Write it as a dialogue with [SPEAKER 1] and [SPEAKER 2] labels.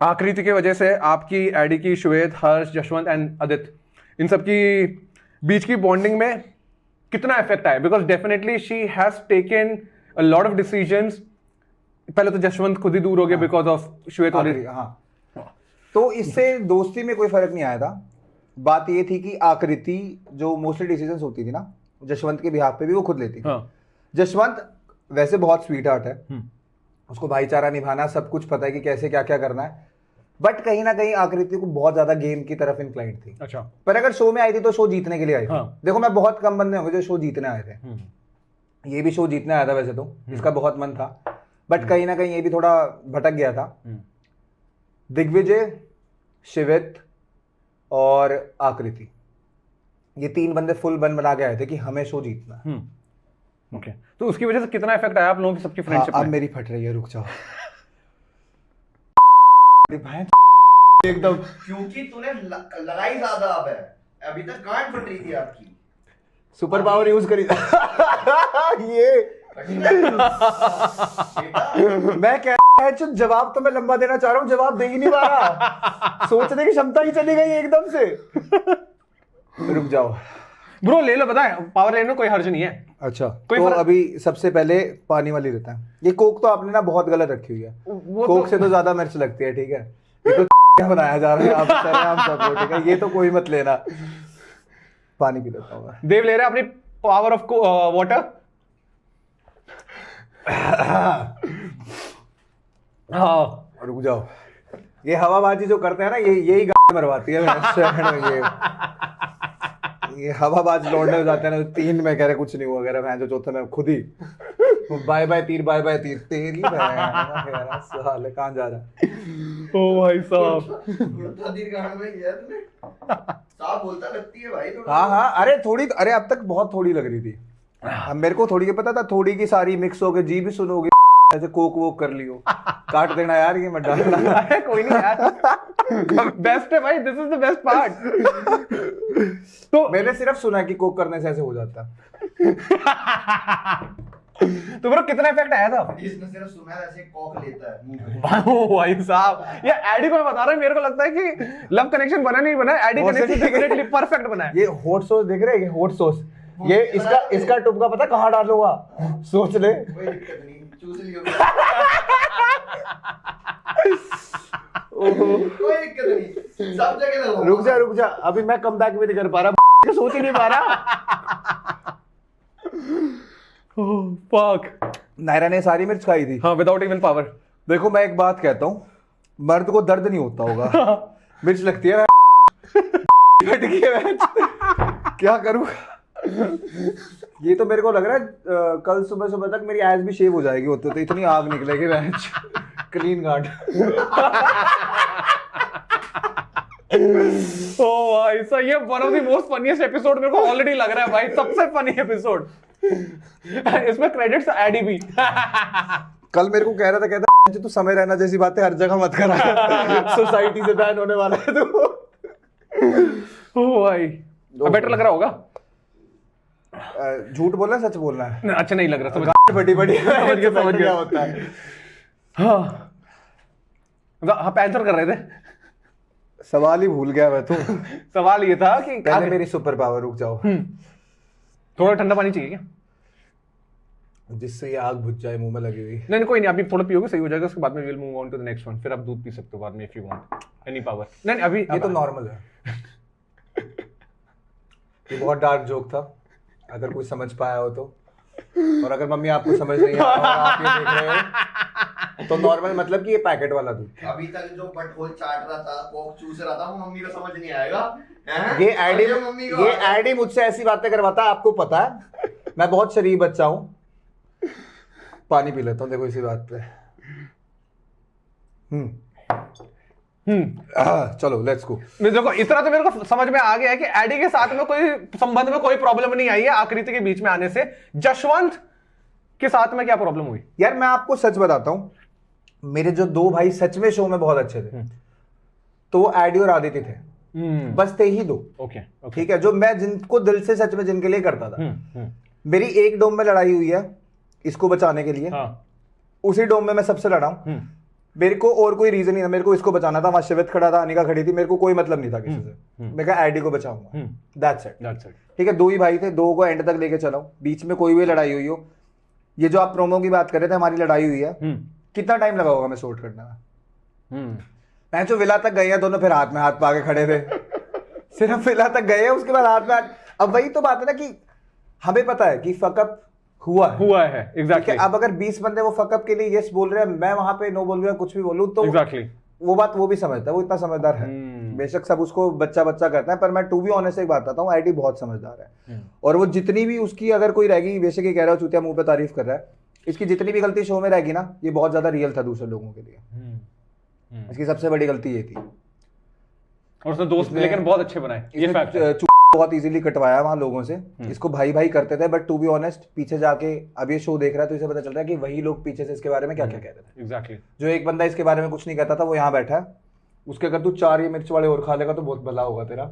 [SPEAKER 1] आकृति की वजह से आपकी, एडी की, श्वेत, हर्ष, जशवंत एंड आदित्य, इन सब की बीच की बॉन्डिंग में कितना इफेक्ट आया? Because definitely she has taken a lot of decisions. पहले तो जशवंत खुद ही दूर हो गया बिकॉज ऑफ श्वेत और
[SPEAKER 2] हाँ, तो इससे दोस्ती में कोई फर्क नहीं आया था। बात ये थी कि आकृति जो मोस्टली डिसीजंस होती थी ना जशवंत के बिहाफ पे भी वो खुद लेती थी।
[SPEAKER 1] हाँ।
[SPEAKER 2] जशवंत वैसे बहुत स्वीट हार्ट है, उसको भाईचारा निभाना, सब कुछ पता है कि कैसे क्या क्या करना है, बट कहीं ना कहीं आकृति को बहुत ज्यादा गेम की तरफ इंक्लाइंड थी।
[SPEAKER 1] अच्छा।
[SPEAKER 2] पर अगर शो में आई थी तो शो जीतने के लिए आई थी।
[SPEAKER 1] हाँ।
[SPEAKER 2] देखो मैं बहुत कम बंदे होंगे जो शो जीतने आए थे, ये भी शो जीतने आया था वैसे तो, इसका बहुत मन था, बट कहीं ना कहीं ये भी थोड़ा भटक गया था। दिग्विजय, शिवित और आकृति, ये तीन बंदे फुल बन बना के आए थे कि हमें शो जीतना है।
[SPEAKER 1] ओके, तो उसकी वजह से कितना इफेक्ट आया आप लोगों की सबकी फ्रेंडशिप
[SPEAKER 2] अब
[SPEAKER 1] में?
[SPEAKER 2] मेरी फट रही है, रुक जाओ। एकदम,
[SPEAKER 3] क्योंकि तूने लगाई ज्यादा अब है, अभी तक गांड फट रही थी आपकी।
[SPEAKER 2] सुपर पावर यूज करी ये मैं कह रहा हूं, जवाब तो मैं लंबा देना चाह रहा हूँ, जवाब दे ही नहीं पा रहा। सोचने की क्षमता ही चली गई एकदम से। रुक जाओ
[SPEAKER 1] ब्रो, ले लो, बताए पावर लेने में कोई हर्ज नहीं है।
[SPEAKER 2] अच्छा,
[SPEAKER 1] कोई
[SPEAKER 2] तो
[SPEAKER 1] फर्क-
[SPEAKER 2] अभी सबसे पहले पानी वाली रहता है। ये कोक तो आपने ना बहुत गलत रखी हुई है, कोक से तो ज्यादा मिर्च लगती है, ठीक है। ये तो क्या बनाया जा रहा है आप सरेआम सब, ठीक है, ये तो कोई मत लेना। पानी पी लेता हूँ।
[SPEAKER 1] देव ले रहे हैं अपनी पावर ऑफ वाटर। हाँ,
[SPEAKER 2] रुक जाओ, ये हवाबाजी जो करते हैं ना, यही मरवाती है। ये हवाबाज लौटने हो जाते हैं ना, तीन में कह रहे कुछ नहीं हुआ, कह रहे मैं जो चौथे में खुद ही बाय बाय तीर, बाय बाय तीर, तेरी साले कहाँ जा रहा है।
[SPEAKER 1] ओ भाई साहब,
[SPEAKER 3] गांड में लिया तूने, साफ बोलता लगती है भाई थोड़ा।
[SPEAKER 2] हाँ हाँ, अरे थोड़ी, अरे अब तक बहुत थोड़ी लग रही थी। अब मेरे को थोड़ी के पता था, थोड़ी की सारी मिक्स हो गई, जी भी सुनोगे ऐसे कोक वोक कर लियो, काट देना यार, ये मत डालना।
[SPEAKER 1] अरे कोई नहीं यार, बेस्ट है भाई, this is the best part. तो
[SPEAKER 2] मैंने सिर्फ सुना कि कोक करने से ऐसे हो जाता।
[SPEAKER 1] तो ब्रो कितना इफेक्ट आया था?
[SPEAKER 3] इसने सिर्फ सुना है ऐसे कॉक लेता है मुंह में।
[SPEAKER 1] ओ भाई साहब, ये एडी को मैं बता रहा हूँ, मेरे को लगता है कि लव कनेक्शन बना नहीं बना, एडी कनेक्शन डेफिनेटली परफेक्ट बना है।
[SPEAKER 2] ये हॉट सॉस देख रहे हैं, ये हॉट सॉस, ये इसका टुपका पता कहाँ डालूंगा, सोच ले।
[SPEAKER 3] कोई दिक्कत नहीं, चूस लियो। कोई दिक्कत नहीं, सब जगह लगाओ।
[SPEAKER 2] रुक जा, अभी मैं कम बैक भी नहीं कर पा रहा, सोच ही नहीं पा रहा।
[SPEAKER 1] ओह फक,
[SPEAKER 2] नायरा ने सारी मिर्च खाई थी।
[SPEAKER 1] हाँ, विदाउट इवन पावर।
[SPEAKER 2] देखो मैं एक बात कहता हूँ, मर्द को दर्द नहीं होता होगा, मिर्च लगती है। क्या करूँ, ये तो मेरे को लग रहा है कल सुबह सुबह तक मेरी आइज भी शेव हो जाएगी, होते तो इतनी आग निकलेगी क्लीन गार्ड।
[SPEAKER 1] ओ भाई साहब, ये one of the most funniest episode मेरे को ऑलरेडी लग रहा है भाई, सबसे फनी एपिसोड। इसमें क्रेडिट्स एडी भी।
[SPEAKER 2] कल मेरे को कह रहा था, कहता तू समय रहना जैसी बातें हर जगह मत करा, सोसाइटी से बैन होने वाला है तू।
[SPEAKER 1] ओ भाई, बेटर लग रहा होगा?
[SPEAKER 2] झूठ बोलना है, सच बोलना है?
[SPEAKER 1] अच्छा नहीं लग रहा, समझ
[SPEAKER 2] बड़ी
[SPEAKER 1] समझ गया।
[SPEAKER 2] होता है।
[SPEAKER 1] हाँ, आप आंसर कर रहे थे,
[SPEAKER 2] सवाल ही भूल गया मैं तो।
[SPEAKER 1] सवाल ये था कि
[SPEAKER 2] पहले मेरी सुपर पावर, रुक जाओ,
[SPEAKER 1] थोड़ा ठंडा पानी चाहिए क्या?
[SPEAKER 2] जिससे ये आग बुझ जाए मुंह में लगी हुई।
[SPEAKER 1] नहीं कोई नहीं, अभी थोड़ा पियोगे सही हो जाएगा, उसके बाद में will move on to the next one. फिर आप दूध पी सकते हो बाद में if you want any power. नहीं अभी
[SPEAKER 2] ये तो नॉर्मल है। ये बहुत डार्क जोक था, अगर कोई समझ पाया हो तो, और अगर मम्मी आपको समझ नहीं आ रहा और आप ये देख रहे हो तो नॉर्मल मतलब कि ये पैकेट वाला दूध।
[SPEAKER 3] अभी तक जो बटहोल चाट रहा था, कोक चूस रहा था, वो मम्मी को समझ नहीं आएगा।
[SPEAKER 2] ये एडी मुझसे ऐसी बातें करवाता है, आपको पता है मैं बहुत शरीफ बच्चा हूँ। पानी पी लेता हूँ, देखो इसी बात पे। चलो लेट्स गो।
[SPEAKER 1] देखो इतना तो मेरे को समझ में आ गया है कि एडी के साथ में कोई संबंध में कोई प्रॉब्लम नहीं आई है आकृति के बीच में आने से। जशवंत के साथ में क्या प्रॉब्लम हुई?
[SPEAKER 2] यार मैं आपको सच बताता हूं, मेरे जो दो भाई सच में शो में बहुत अच्छे थे, तो एडी और आदित्य थे, बस थे ही दो।
[SPEAKER 1] ओके
[SPEAKER 2] ठीक है, जो मैं जिनको दिल से सच में जिनके लिए करता था। मेरी एक डोम में लड़ाई हुई है इसको बचाने के लिए,
[SPEAKER 1] हाँ।
[SPEAKER 2] उसी डोम में मैं सबसे लड़ा हूं। मेरे को और कोई रीजन नहीं था, मेरे को इसको बचाना था। वहां शिवित खड़ा था, अनिका खड़ी थी, मेरे को कोई मतलब नहीं था किसी से। मैं कहा एडी को बचाऊंगा, दैट्स इट। ठीक है, 2 ही भाई थे, 2 को एंड तक लेके चलाओ, बीच में कोई भी लड़ाई हुई हो। ये जो आप प्रोमो की बात कर रहे थे, हमारी लड़ाई हुई है, कितना टाइम लगा होगा मैं शॉर्ट करने में? मैं जो विला तक गए हैं दोनों, फिर हाथ में हाथ पा के खड़े थे। सिर्फ विला तक गए हैं, उसके बाद हाथ में हाथ। अब वही तो बात है ना कि हमें पता है कि फकअप हुआ है
[SPEAKER 1] एग्जैक्टली।
[SPEAKER 2] अब अगर 20 बंदे वो फकअप के लिए यस बोल रहे हैं, मैं वहां पे नो बोल रहा, कुछ भी बोलूं, तो
[SPEAKER 1] एग्जैक्टली
[SPEAKER 2] वो बात वो भी समझता है, वो इतना समझदार है। बेशक सब उसको बच्चा बच्चा करता है, पर मैं टू बी ऑनेस्ट एक बात बताता हूँ, आईटी बहुत समझदार है। और वो जितनी भी उसकी अगर कोई रहेगी, बेशक ये कह रहा है चूतिया मुंह पे तारीफ कर रहा है, इसकी जितनी भी गलती शो में रहेगी ना, ये बहुत ज्यादा रियल था दूसरे लोगों के लिए। इसकी सबसे बड़ी गलती ये थी।
[SPEAKER 1] और उसने दोस्त लेकिन बहुत अच्छे बनाए, ये फैक्ट है।
[SPEAKER 2] बहुत इजीली कटवाया वहां लोगों से, इसको भाई भाई करते थे, बट टू बी ऑनेस्ट पीछे जाके अब ये शो देख रहा है तो इसे पता चल रहा है कि वही लोग पीछे से इसके बारे में क्या क्या कह रहे थे।
[SPEAKER 1] एग्जैक्टली।
[SPEAKER 2] जो एक बंदा इसके बारे में कुछ नहीं कहता था, वो यहाँ बैठा है, उसके अगर तू 4 ये मिर्च वाले और खा लेगा तो बहुत भला होगा तेरा।